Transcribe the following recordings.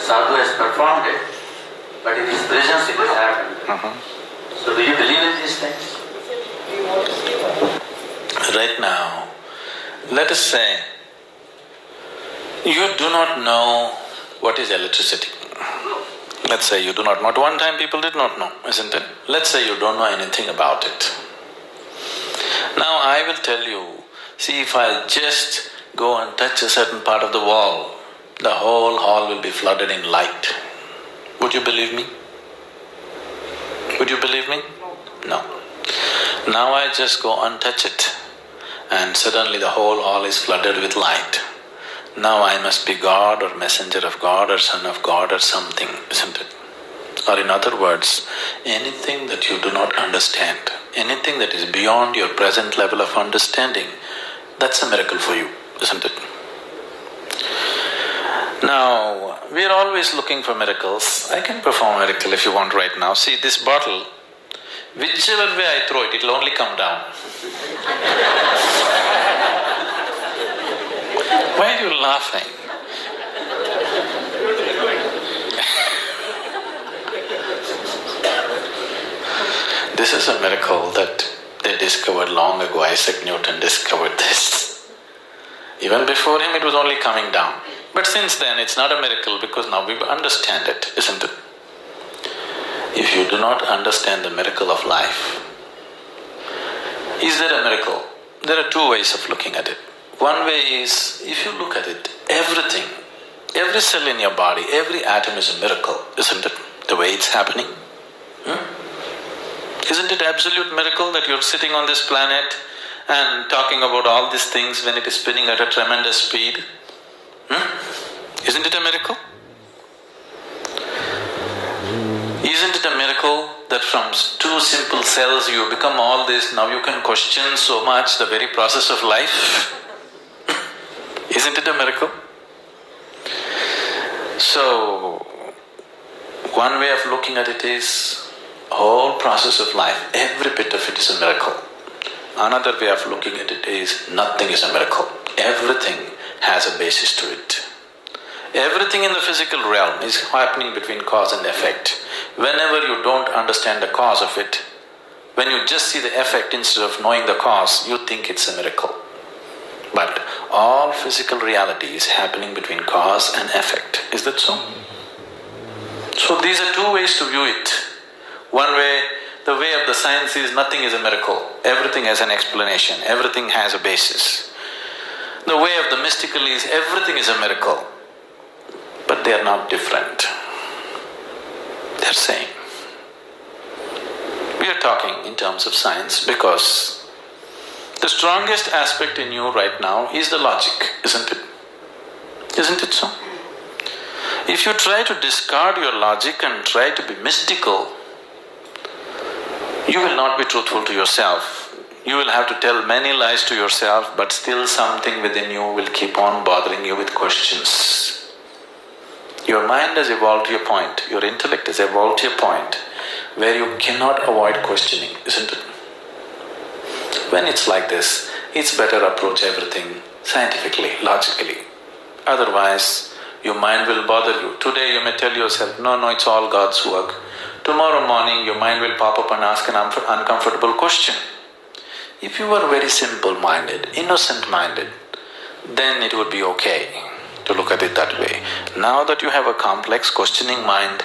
sadhu has performed it, but in his presence it has happened. So do you believe in these things? Right now, let us say, you do not know what is electricity. Let's say you do not know. At one time people did not know, isn't it? Let's say you don't know anything about it. Now I will tell you, see, if I just go and touch a certain part of the wall, the whole hall will be flooded in light. Would you believe me? Would you believe me? No. Now I just go and touch it, and suddenly the whole hall is flooded with light. Now I must be God or messenger of God or son of God or something, isn't it? Or in other words, anything that you do not understand, anything that is beyond your present level of understanding, that's a miracle for you, isn't it? Now, we are always looking for miracles. I can perform a miracle if you want right now. See, this bottle, whichever way I throw it, it'll only come down. Why are you laughing? This is a miracle that they discovered long ago. Isaac Newton discovered this. Even before him it was only coming down. But since then it's not a miracle because now we understand it, isn't it? If you do not understand the miracle of life, is there a miracle? There are two ways of looking at it. One way is, if you look at it, everything, every cell in your body, every atom is a miracle, isn't it? The way it's happening. Isn't it absolute miracle that you're sitting on this planet and talking about all these things when it is spinning at a tremendous speed? Isn't it a miracle? Isn't it a miracle that from two simple cells you become all this, now you can question so much the very process of life? Isn't it a miracle? So, one way of looking at it is, whole process of life, every bit of it is a miracle. Another way of looking at it is, nothing is a miracle. Everything has a basis to it. Everything in the physical realm is happening between cause and effect. Whenever you don't understand the cause of it, when you just see the effect instead of knowing the cause, you think it's a miracle. But all physical reality is happening between cause and effect. Is that so? So these are two ways to view it. One way, the way of the science is nothing is a miracle, everything has an explanation, everything has a basis. The way of the mystical is everything is a miracle, but they are not different. They're same. We are talking in terms of science because the strongest aspect in you right now is the logic, isn't it? Isn't it so? If you try to discard your logic and try to be mystical, you will not be truthful to yourself. You will have to tell many lies to yourself, but still something within you will keep on bothering you with questions. Your mind has evolved to a point, your intellect has evolved to a point where you cannot avoid questioning, isn't it? When it's like this, it's better approach everything scientifically, logically. Otherwise, your mind will bother you. Today you may tell yourself, no, it's all God's work. Tomorrow morning your mind will pop up and ask an uncomfortable question. If you were very simple-minded, innocent-minded, then it would be okay to look at it that way. Now that you have a complex, questioning mind,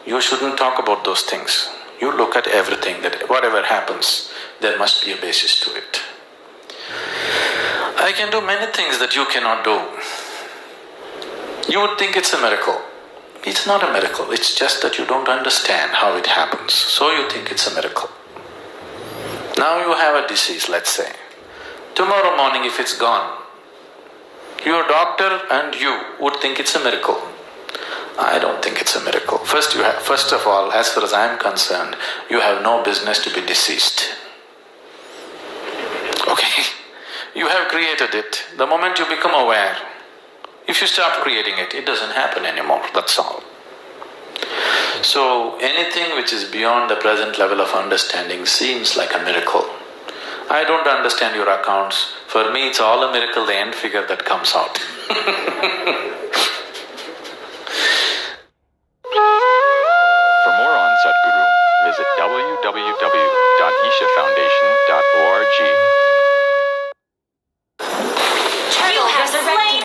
you shouldn't talk about those things. You look at everything, that whatever happens, there must be a basis to it. I can do many things that you cannot do. You would think it's a miracle. It's not a miracle, it's just that you don't understand how it happens, so you think it's a miracle. Now you have a disease, let's say. Tomorrow morning if it's gone, your doctor and you would think it's a miracle. I don't think it's a miracle. First of all, as far as I am concerned, you have no business to be deceased. Okay? You have created it. The moment you become aware, if you start creating it, it doesn't happen anymore, that's all. So, anything which is beyond the present level of understanding seems like a miracle. I don't understand your accounts. For me, it's all a miracle, the end figure that comes out. Sadhguru, visit www.ishafoundation.org.